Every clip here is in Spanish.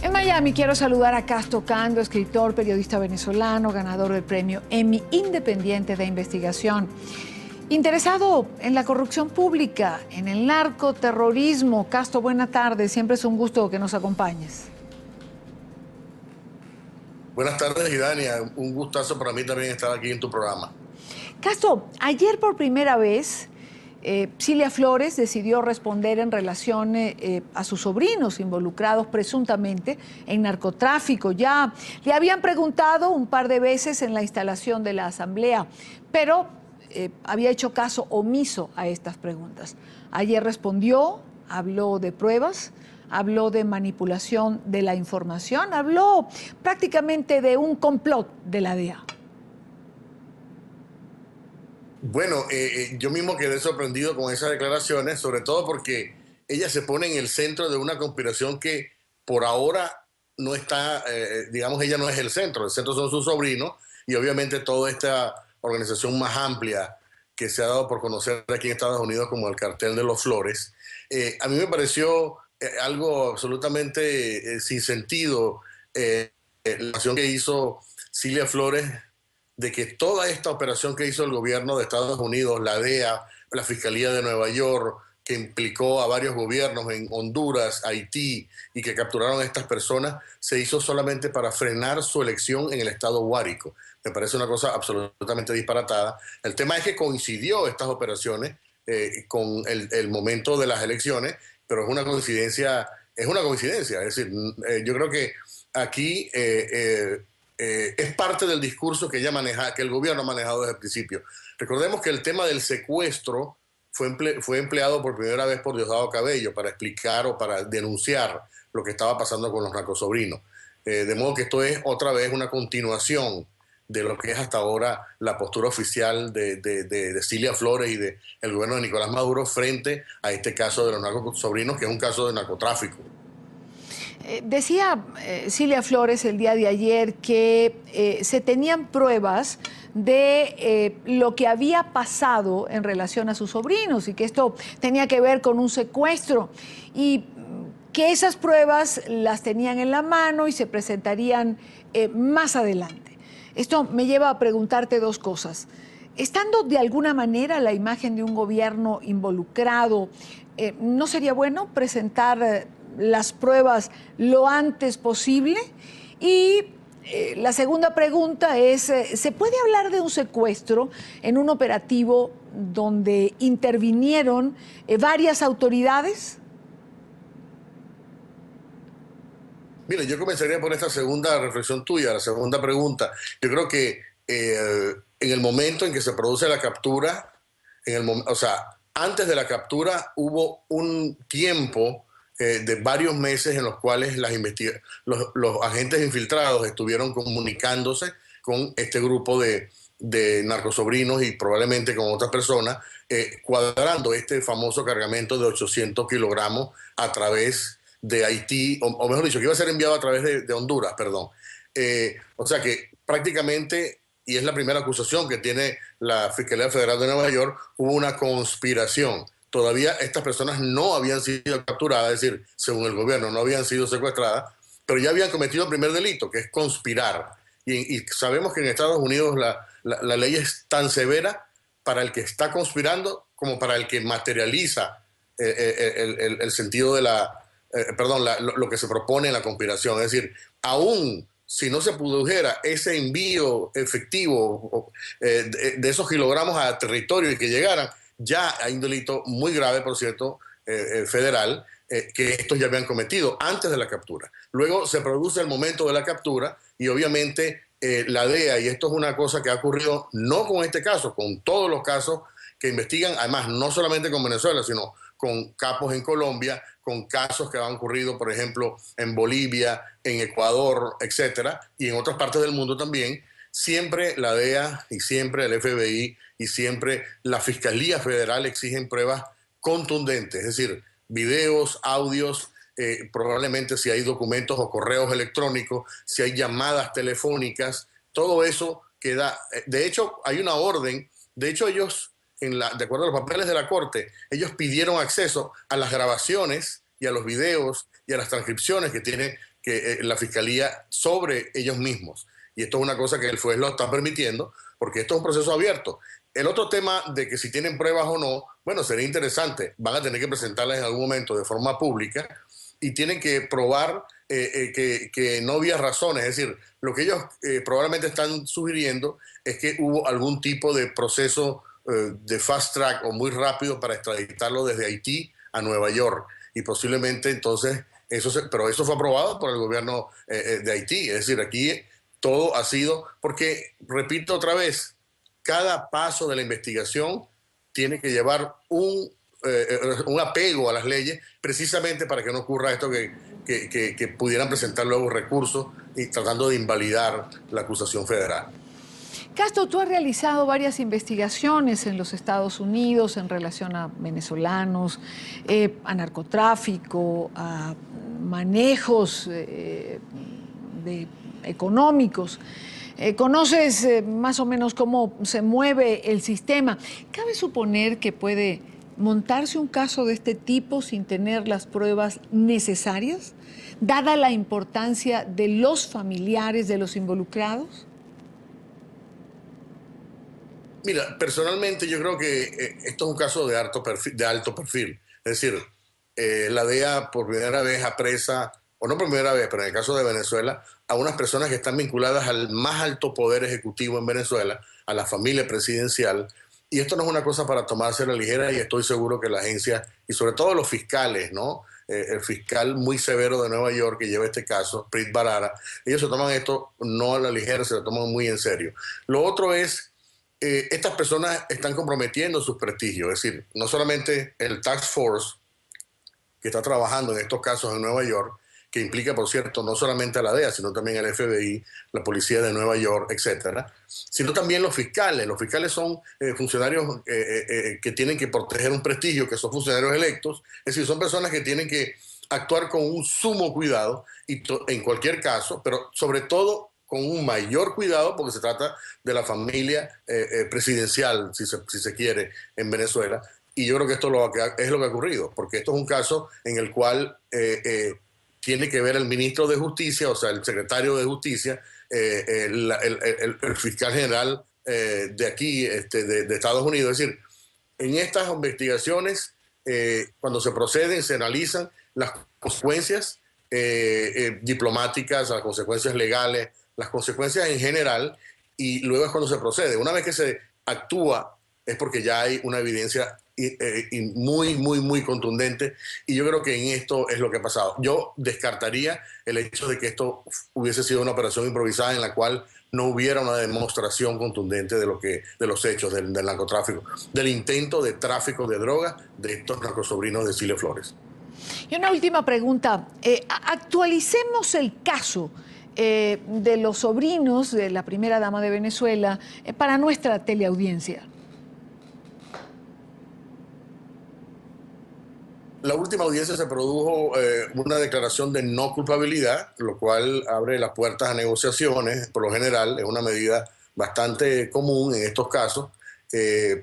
En Miami quiero saludar a Casto Cando, escritor, periodista venezolano, ganador del premio Emmy Independiente de Investigación. Interesado en la corrupción pública, en el narcoterrorismo. Casto, buena tarde. Siempre es un gusto que nos acompañes. Buenas tardes, Idania. Un gustazo para mí también estar aquí en tu programa. Casto, ayer por primera vez, Cilia Flores decidió responder en relación a sus sobrinos involucrados presuntamente en narcotráfico. Ya le habían preguntado un par de veces en la instalación de la Asamblea, pero había hecho caso omiso a estas preguntas. Ayer respondió, habló de pruebas, habló de manipulación de la información, habló prácticamente de un complot de la DEA. Bueno, yo mismo quedé sorprendido con esas declaraciones, sobre todo porque ella se pone en el centro de una conspiración que por ahora no está, digamos, ella no es el centro son sus sobrinos y obviamente toda esta organización más amplia que se ha dado por conocer aquí en Estados Unidos como el Cartel de los Flores. A mí me pareció algo absolutamente sin sentido la acción que hizo Cilia Flores de que toda esta operación que hizo el gobierno de Estados Unidos, la DEA, la Fiscalía de Nueva York, que implicó a varios gobiernos en Honduras, Haití, y que capturaron a estas personas, se hizo solamente para frenar su elección en el estado Guárico. Me parece una cosa absolutamente disparatada. El tema es que coincidió estas operaciones con el momento de las elecciones, pero es una coincidencia, es una coincidencia. Es decir, yo creo que aquí es parte del discurso que ella maneja, que el gobierno ha manejado desde el principio. Recordemos que el tema del secuestro fue empleado por primera vez por Diosdado Cabello para explicar o para denunciar lo que estaba pasando con los narcosobrinos. De modo que esto es otra vez una continuación de lo que es hasta ahora la postura oficial de Cilia Flores y del gobierno de Nicolás Maduro frente a este caso de los narcosobrinos, que es un caso de narcotráfico. Decía Cilia Flores el día de ayer que se tenían pruebas de lo que había pasado en relación a sus sobrinos y que esto tenía que ver con un secuestro y que esas pruebas las tenían en la mano y se presentarían más adelante. Esto me lleva a preguntarte dos cosas. Estando de alguna manera la imagen de un gobierno involucrado, ¿no sería bueno presentar las pruebas lo antes posible? Y la segunda pregunta es, ¿se puede hablar de un secuestro en un operativo donde intervinieron varias autoridades? Mire, yo comenzaría por esta segunda reflexión tuya, la segunda pregunta. Yo creo que en el momento en que se produce la captura, o sea, antes de la captura hubo un tiempo de varios meses en los cuales los agentes infiltrados estuvieron comunicándose con este grupo de narcosobrinos y probablemente con otras personas, cuadrando este famoso cargamento de 800 kilogramos a través de Haití, o mejor dicho, que iba a ser enviado a través de Honduras, perdón. O sea que prácticamente, y es la primera acusación que tiene la Fiscalía Federal de Nueva York, hubo una conspiración. Todavía estas personas no habían sido capturadas, es decir, según el gobierno, no habían sido secuestradas, pero ya habían cometido el primer delito, que es conspirar. Y sabemos que en Estados Unidos la ley es tan severa para el que está conspirando como para el que materializa el sentido de lo que se propone en la conspiración. Es decir, aún si no se produjera ese envío efectivo de esos kilogramos a territorio y que llegaran, ya hay un delito muy grave, por cierto, federal, que estos ya habían cometido antes de la captura. Luego se produce el momento de la captura y obviamente la DEA, y esto es una cosa que ha ocurrido no con este caso, con todos los casos que investigan, además no solamente con Venezuela, sino con capos en Colombia, con casos que han ocurrido, por ejemplo, en Bolivia, en Ecuador, etcétera, y en otras partes del mundo también. Siempre la DEA y siempre el FBI y siempre la Fiscalía Federal exigen pruebas contundentes, es decir, videos, audios, probablemente si hay documentos o correos electrónicos, si hay llamadas telefónicas, todo eso queda. De hecho, hay una orden, de hecho ellos, de acuerdo a los papeles de la Corte, ellos pidieron acceso a las grabaciones y a los videos y a las transcripciones que tiene que la fiscalía sobre ellos mismos. Y esto es una cosa que el juez lo está permitiendo, porque esto es un proceso abierto. El otro tema de que si tienen pruebas o no, bueno, sería interesante. Van a tener que presentarlas en algún momento de forma pública y tienen que probar que no había razones. Es decir, lo que ellos probablemente están sugiriendo es que hubo algún tipo de proceso de fast track o muy rápido para extraditarlo desde Haití a Nueva York. Y posiblemente entonces, pero eso fue aprobado por el gobierno de Haití. Es decir, aquí todo ha sido, porque, repito otra vez, cada paso de la investigación tiene que llevar un apego a las leyes, precisamente para que no ocurra esto que pudieran presentar luego recursos y tratando de invalidar la acusación federal. Castro, tú has realizado varias investigaciones en los Estados Unidos en relación a venezolanos, a narcotráfico, a manejos económicos. Conoces más o menos cómo se mueve el sistema. ¿Cabe suponer que puede montarse un caso de este tipo sin tener las pruebas necesarias, dada la importancia de los familiares de los involucrados? Mira, personalmente yo creo que esto es un caso de alto perfil. Es decir, la DEA por primera vez apresa, o no por primera vez, pero en el caso de Venezuela, a unas personas que están vinculadas al más alto poder ejecutivo en Venezuela, a la familia presidencial. Y esto no es una cosa para tomarse a la ligera, y estoy seguro que la agencia, y sobre todo los fiscales, ¿no? El fiscal muy severo de Nueva York que lleva este caso, Preet Bharara, ellos se toman esto no a la ligera, se lo toman muy en serio. Lo otro es estas personas están comprometiendo sus prestigios, es decir, no solamente el Task Force que está trabajando en estos casos en Nueva York, que implica, por cierto, no solamente a la DEA, sino también al FBI, la policía de Nueva York, etcétera, sino también los fiscales. Los fiscales son funcionarios que tienen que proteger un prestigio, que son funcionarios electos, es decir, son personas que tienen que actuar con un sumo cuidado y en cualquier caso, pero sobre todo con un mayor cuidado, porque se trata de la familia presidencial, si se quiere, en Venezuela. Y yo creo que esto es lo que ha ocurrido, porque esto es un caso en el cual tiene que ver el ministro de Justicia, o sea, el secretario de Justicia, el fiscal general de aquí, de Estados Unidos. Es decir, en estas investigaciones, cuando se proceden, se analizan las consecuencias diplomáticas, las consecuencias legales, las consecuencias en general, y luego es cuando se procede. Una vez que se actúa es porque ya hay una evidencia muy contundente, y yo creo que en esto es lo que ha pasado. Yo descartaría el hecho de que esto hubiese sido una operación improvisada en la cual no hubiera una demostración contundente de los hechos del narcotráfico, del intento de tráfico de drogas de estos narcosobrinos de Cilia Flores. Y una última pregunta. Actualicemos el caso de los sobrinos de la primera dama de Venezuela para nuestra teleaudiencia. La última audiencia se produjo una declaración de no culpabilidad, lo cual abre las puertas a negociaciones. Por lo general es una medida bastante común en estos casos.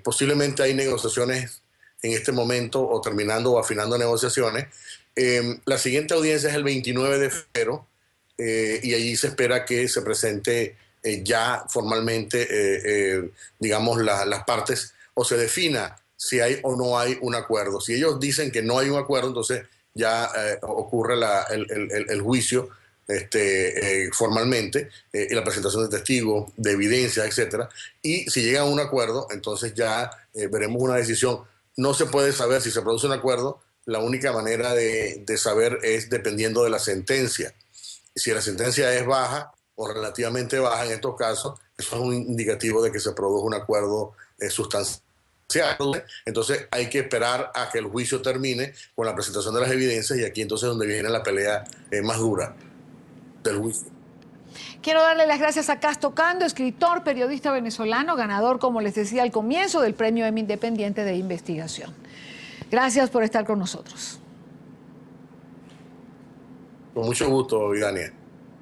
Posiblemente hay negociaciones en este momento, o terminando o afinando negociaciones. La siguiente audiencia es el 29 de febrero y allí se espera que se presente ya formalmente, digamos, las partes, o se defina si hay o no hay un acuerdo. Si ellos dicen que no hay un acuerdo, entonces ya ocurre el juicio formalmente, y la presentación de testigos, de evidencia, etcétera. Y si llega a un acuerdo, entonces ya veremos una decisión. No se puede saber si se produce un acuerdo. La única manera de saber es dependiendo de la sentencia. Si la sentencia es baja o relativamente baja en estos casos, eso es un indicativo de que se produjo un acuerdo sustancial. Entonces hay que esperar a que el juicio termine con la presentación de las evidencias, y aquí entonces es donde viene la pelea más dura del juicio. Quiero darle las gracias a Castro Cando, escritor, periodista venezolano, ganador, como les decía al comienzo, del Premio Emmy Independiente de Investigación. Gracias por estar con nosotros. Con mucho gusto, Vidania.